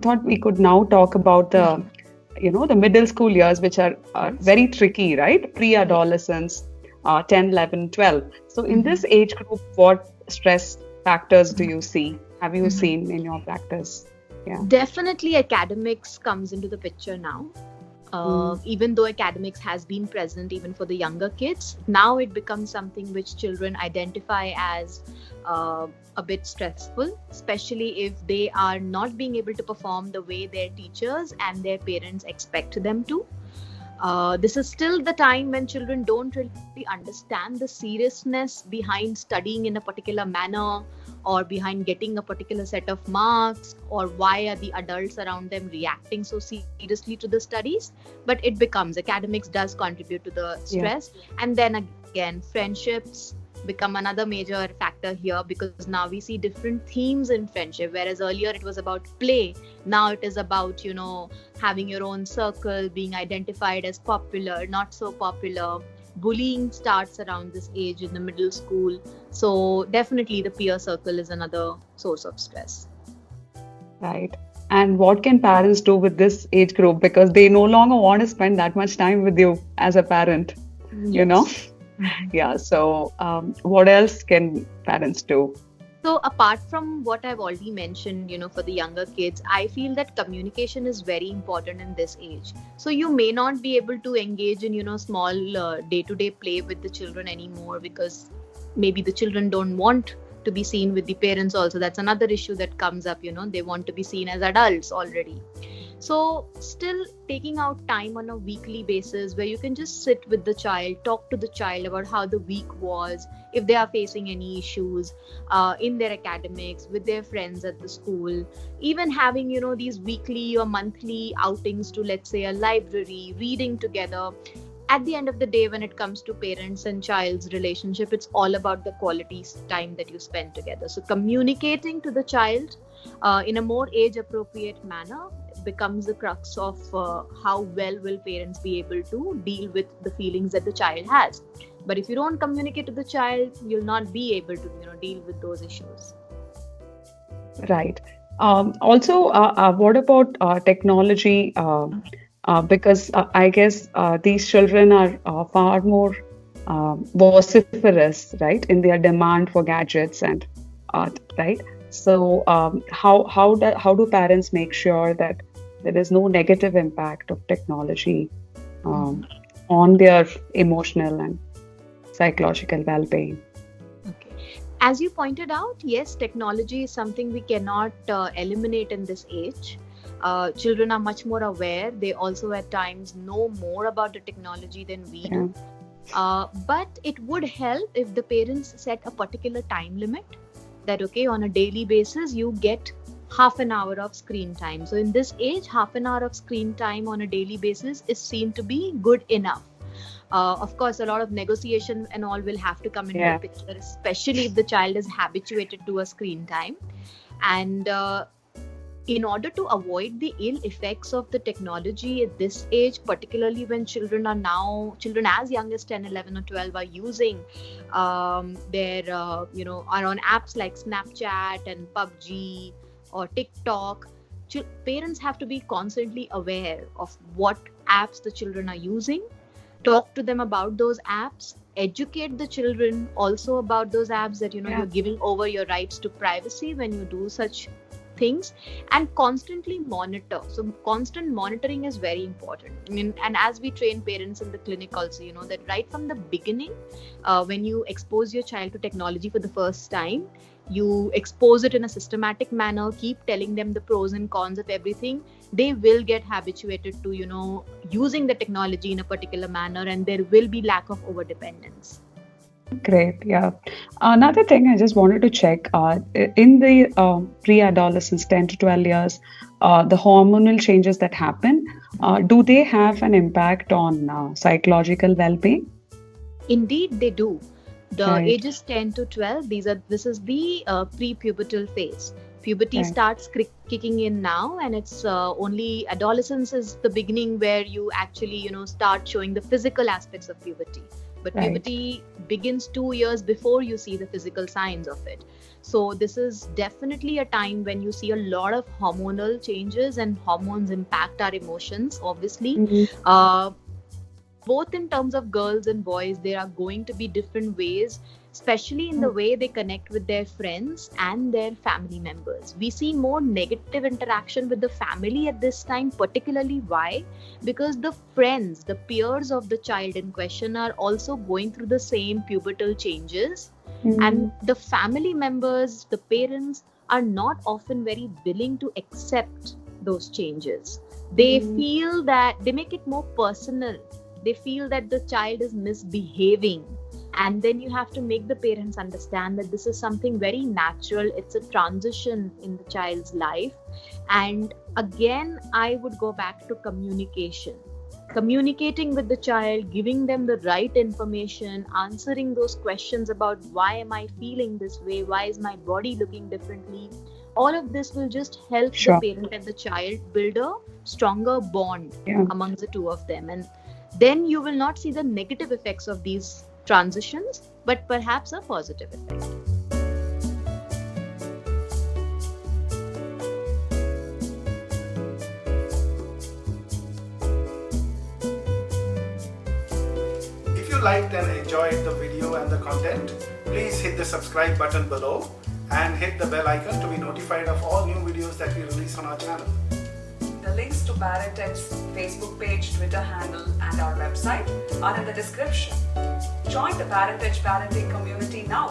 thought we could now talk about the middle school years, which are Yes. very tricky, right? Pre-adolescence, 10, 11, 12. So in this age group, what stress factors do you see? Have you seen in your practice? Yeah. Definitely academics comes into the picture now. Mm, Even though academics has been present even for the younger kids, now it becomes something which children identify as a bit stressful, especially if they are not being able to perform the way their teachers and their parents expect them to. This is still the time when children don't really understand the seriousness behind studying in a particular manner, or behind getting a particular set of marks, or why are the adults around them reacting so seriously to the studies. But it becomes academics does contribute to the yeah. stress. And then again, friendships become another major factor here, because now we see different themes in friendship. Whereas earlier it was about play, now it is about having your own circle, being identified as popular, not so popular. Bullying starts around this age in the middle school. So definitely the peer circle is another source of stress. Right. And what can parents do with this age group? Because they no longer want to spend that much time with you as a parent, you know? Yes. Yeah. So, what else can parents do? So apart from what I've already mentioned, for the younger kids, I feel that communication is very important in this age. So you may not be able to engage in, small day-to-day play with the children anymore, because maybe the children don't want to be seen with the parents also. That's another issue that comes up, they want to be seen as adults already. So still taking out time on a weekly basis where you can just sit with the child, talk to the child about how the week was, if they are facing any issues in their academics, with their friends at the school, even having, these weekly or monthly outings to, let's say, a library, reading together. At the end of the day, when it comes to parents and child's relationship, it's all about the quality time that you spend together. So communicating to the child in a more age appropriate manner becomes the crux of how well will parents be able to deal with the feelings that the child has. But if you don't communicate to the child, you'll not be able to deal with those issues. Right. Also, what about technology? Because I guess these children are far more vociferous, right, in their demand for gadgets and right. So, how do parents make sure that there is no negative impact of technology um, on their emotional and psychological well-being? Okay. As you pointed out, yes, technology is something we cannot eliminate in this age. Children are much more aware. They also at times know more about the technology than we Yeah. do. But it would help if the parents set a particular time limit, that okay, on a daily basis you get half an hour of screen time. So in this age, half an hour of screen time on a daily basis is seen to be good enough. Of course, a lot of negotiation and all will have to come into Yeah. the picture, especially if the child is habituated to a screen time. And in order to avoid the ill effects of the technology at this age, particularly when children as young as 10, 11 or 12 are using are on apps like Snapchat and PUBG or TikTok, parents have to be constantly aware of what apps the children are using, talk to them about those apps, educate the children also about those apps, that Yeah. you're giving over your rights to privacy when you do such things, and constantly monitor. So constant monitoring is very important. And as we train parents in the clinic also, that right from the beginning, when you expose your child to technology for the first time, you expose it in a systematic manner, keep telling them the pros and cons of everything. They will get habituated to using the technology in a particular manner, and there will be lack of over dependence. Great. Yeah. Another thing I just wanted to check in the pre-adolescence, 10 to 12 years, the hormonal changes that happen, do they have an impact on psychological well-being? Indeed, they do. The Right. ages 10 to 12, this is the pre-pubertal phase. Puberty Right. starts kicking in now, and it's only adolescence is the beginning where you actually start showing the physical aspects of puberty. but Right. puberty begins 2 years before you see the physical signs of it. So this is definitely a time when you see a lot of hormonal changes, and hormones impact our emotions, obviously. Mm-hmm. uh, Both in terms of girls and boys, there are going to be different ways, especially in the way they connect with their friends and their family members. We see more negative interaction with the family at this time, particularly why? Because the friends, the peers of the child in question are also going through the same pubertal changes, Mm-hmm. and the family members, the parents, are not often very willing to accept those changes. They Mm-hmm. feel that they make it more personal. They feel that the child is misbehaving, and then you have to make the parents understand that this is something very natural. It's a transition in the child's life. And again, I would go back to communication, communicating with the child, giving them the right information, answering those questions about why am I feeling this way, why is my body looking differently. All of this will just help the Sure. parent and the child build a stronger bond Yeah. amongst the two of them. And then you will not see the negative effects of these transitions, but perhaps a positive effect. If you liked and enjoyed the video and the content, please hit the subscribe button below and hit the bell icon to be notified of all new videos that we release on our channel. The links to ParentEdge's Facebook page, Twitter handle, and our website are in the description. Join the ParentEdge parenting community now.